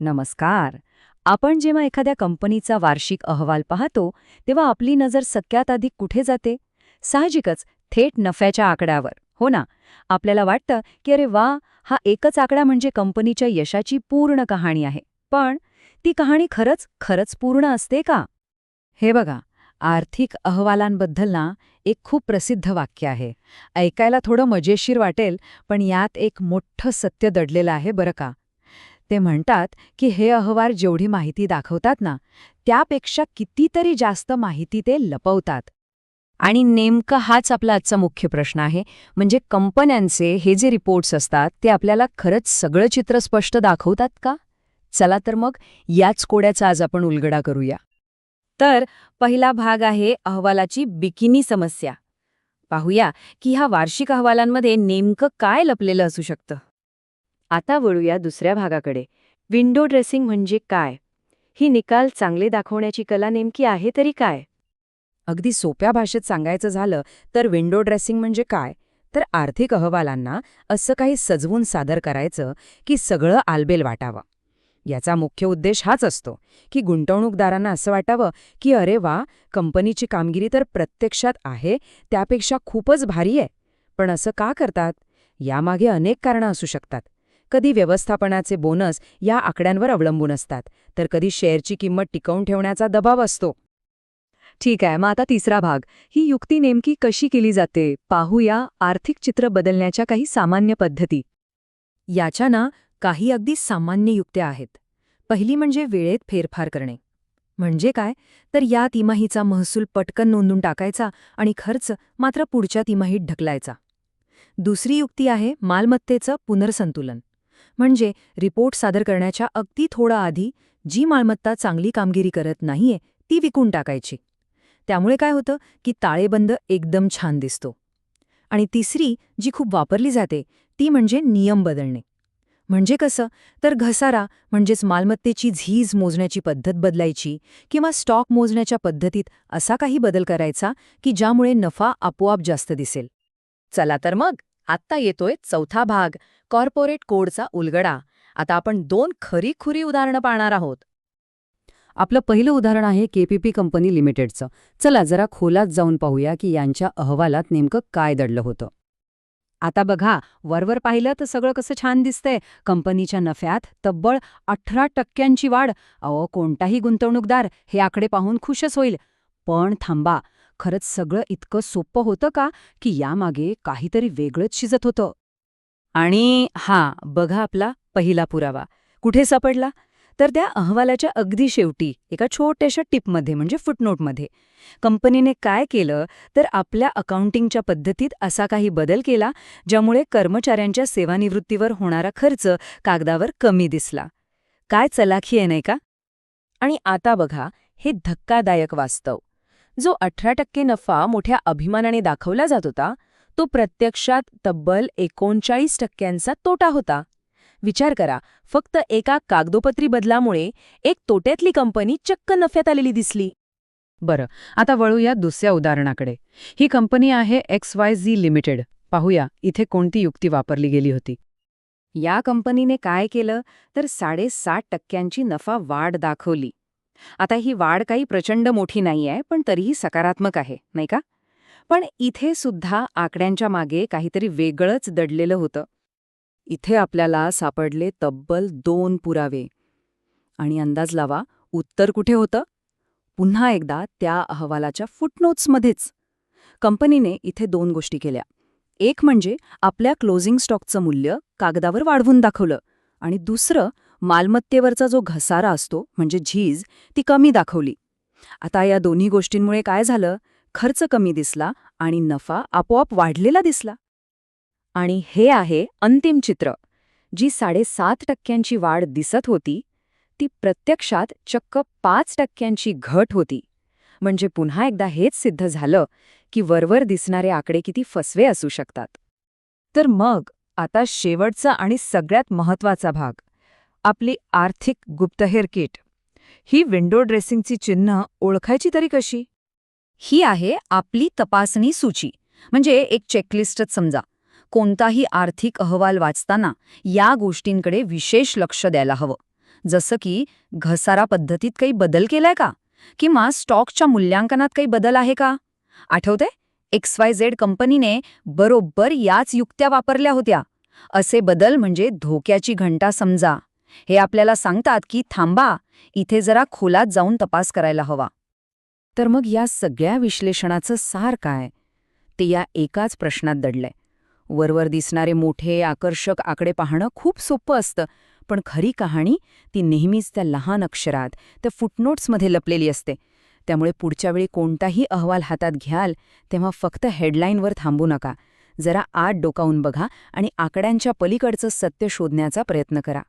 नमस्कार. आपण जेव्हा एखाद्या कंपनीचा वार्षिक अहवाल पाहतो तेव्हा आपली नजर सगळ्यात आधी कुठे जाते? साहजिकच थेट नफ्याच्या आकड्यावर, हो ना. आपल्याला वाटतं की अरे वा, हा एकच आकडा म्हणजे कंपनीच्या यशाची पूर्ण कहाणी आहे. पण ती कहाणी खरंच खरंच पूर्ण असते का? हे बघा, आर्थिक अहवालांबद्दल ना एक खूप प्रसिद्ध वाक्य आहे. ऐकायला थोडं मजेशीर वाटेल, पण यात एक मोठं सत्य दडलेलं आहे बरं का. ते म्हणतात की हे अहवाल जेवढी माहिती दाखवतात ना, त्यापेक्षा कितीतरी जास्त माहिती ते लपवतात. आणि नेमका हाच आपला आजचा मुख्य प्रश्न आहे. म्हणजे कंपन्यांचे हे जे रिपोर्ट्स असतात ते आपल्याला खरंच सगळं चित्र स्पष्ट दाखवतात का? चला तर मग याच कोड्याचा आज आपण उलगडा करूया. तर पहिला भाग आहे अहवालाची बिकिनी समस्या. पाहूया की ह्या वार्षिक अहवालांमध्ये नेमकं काय लपलेलं असू शकतं. आता वळूया दुसऱ्या भागाकडे. विंडो ड्रेसिंग म्हणजे काय? ही निकाल चांगले दाखवण्याची कला नेमकी आहे तरी काय? अगदी सोप्या भाषेत सांगायचं झालं तर विंडो ड्रेसिंग म्हणजे काय? तर आर्थिक अहवालांना असं काही सजवून सादर करायचं की सगळं आलबेल वाटावं. याचा मुख्य उद्देश हाच असतो की गुंतवणूकदारांना असं वाटावं की अरे वा, कंपनीची कामगिरी तर प्रत्यक्षात आहे त्यापेक्षा खूपच भारी आहे. पण असं का करतात? यामागे अनेक कारणं असू शकतात. कधी व्यवस्थापनाचे बोनस या आकड्यांवर अवलंबून असतात, तर कधी शेअरची किंमत टिकवून ठेवण्याचा दबाव असतो. ठीक आहे, मग आता तिसरा भाग. ही युक्ती नेमकी कशी केली जाते? पाहूया आर्थिक चित्र बदलण्याच्या काही सामान्य पद्धती. याच्या ना काही अगदी सामान्य युक्त्या आहेत. पहिली म्हणजे वेळेत फेरफार करणे. म्हणजे काय? तर या तिमाहीचा महसूल पटकन नोंदून टाकायचा आणि खर्च मात्र पुढच्या तिमाहीत ढकलायचा. दुसरी युक्ती आहे मालमत्तेचं पुनर्संतुलन. म्हणजे रिपोर्ट सादर करण्याच्या अगदी थोडा आधी जी मालमत्ता चांगली कामगिरी करत नाहीये ती विकून टाकायची. त्यामुळे काय होतं की ताळेबंद एकदम छान दिसतो. आणि तिसरी जी खूप वापरली जाते ती म्हणजे नियम बदलणे. म्हणजे कसं? तर घसारा म्हणजेच मालमत्तेची झीज मोजण्याची पद्धत बदलायची किंवा स्टॉक मोजण्याच्या पद्धतीत असा काही बदल करायचा की ज्यामुळे नफा आपोआप जास्त दिसेल. चला तर मग आत्ता येतोय चौथा भाग, कॉर्पोरेट कोडचा उलगडा. आता आपण दोन खरी-खुरी उदाहरणं पाहणार आहोत. आपलं पहिलं उदाहरण आहे केपीपी कंपनी लिमिटेडचं. चला जरा खोलात जाऊन पाहूया की यांच्या अहवालात नेमकं काय दडलं होतं. आता बघा, वरवर पाहिलं तर सगळं कसं छान दिसतंय. कंपनीच्या नफ्यात तब्बल 18% वाढ. अहो, कोणताही गुंतवणूकदार हे आकडे पाहून खुशच होईल. पण थांबा, खरंच सगळं इतकं सोपं होतं का की यामागे काहीतरी वेगळंच शिजत होतं? आणि हां, बघा आपला पहिला पुरावा. कुठे सापडला? तर त्या अहवालाच्या अगदी शेवटी एका छोट्याशा टिपमध्ये म्हणजे फुटनोटमध्ये. कंपनीने काय केलं तर आपल्या अकाउंटिंगच्या पद्धतीत असा काही बदल केला ज्यामुळे कर्मचाऱ्यांच्या सेवानिवृत्तीवर होणारा खर्च कागदावर कमी दिसला. काय चलाखी आहे नाही का? आणि आता बघा हे धक्कादायक वास्तव. जो 18% नफा मोठ्या अभिमानाने दाखवला जात होता तो प्रत्यक्षात तब्बल 39% तोटा होता. विचार करा, फक्त एका कागदोपत्री बदलामुळे एक तोट्यातली कंपनी चक्क नफ्यात आलेली दिसली. बरं, आता वळूया दुसऱ्या उदाहरणाकडे. ही कंपनी आहे XYZ लिमिटेड. पाहूया इथे कोणती युक्ती वापरली गेली होती. या कंपनीने काय केलं तर 7.5% नफा वाढ दाखवली. आता ही वाढ काही प्रचंड मोठी नाहीये, पण तरीही सकारात्मक आहे, नाही का? पण इथे सुद्धा आकड्यांच्या मागे काहीतरी वेगळंच दडलेलं होतं. इथे आपल्याला सापडले तब्बल 2 पुरावे. आणि अंदाज लावा, उत्तर कुठे होतं? पुन्हा एकदा त्या अहवालाच्या फुटनोट्समध्येच. कंपनीने इथे 2 गोष्टी केल्या. एक म्हणजे आपल्या क्लोजिंग स्टॉकचं मूल्य कागदावर वाढवून दाखवलं आणि दुसरं मालमत्तेवरचा जो घसारा असतो म्हणजे झीज ती कमी दाखवली. आता या दोन्ही गोष्टींमुळे काय झालं? खर्च कमी दिसला आणि नफा आपोआप वाढलेला दिसला. आणि हे आहे अंतिम चित्र. जी 7.5% वाढ दिसत होती ती प्रत्यक्षात चक्क 5% घट होती. म्हणजे पुन्हा एकदा हेच सिद्ध झालं की वरवर दिसणारे आकडे किती फसवे असू शकतात. तर मग आता शेवटचा आणि सगळ्यात महत्त्वाचा भाग, आपली आर्थिक गुप्तहेर किट. ही विंडो ड्रेसिंगची चिन्ह ओळखायची तरी कशी? ही आहे आपली तपासणी सूची. म्हणजे एक चेकलिस्टच समजा. कोणताही आर्थिक अहवाल वाचताना या गोष्टींकडे विशेष लक्ष द्यायला हवं. जसं की घसारा पद्धतीत काही बदल केलाय का? किंवा स्टॉकच्या मूल्यांकनात काही बदल आहे का? आठवतंय? XYZ कंपनीने बरोबर याच युक्त्या वापरल्या होत्या. असे बदल म्हणजे धोक्याची घंटा समजा. हे आपल्याला सांगतात की थांबा, इथे जरा खोलात जाऊन तपास करायला हवा. तर मग या सगळ्या विश्लेषणाचं सार काय? ते या एकाच प्रश्नात दडलंय. वरवर दिसणारे मोठे आकर्षक आकडे पाहणं खूप सोपं असतं, पण खरी कहाणी ती नेहमीच त्या लहान अक्षरात, त्या फुटनोट्समध्ये लपलेली असते. त्यामुळे पुढच्या वेळी कोणताही अहवाल हातात घ्याल तेव्हा फक्त हेडलाईनवर थांबू नका. जरा आत डोकावून बघा आणि आकड्यांच्या पलीकडचं सत्य शोधण्याचा प्रयत्न करा.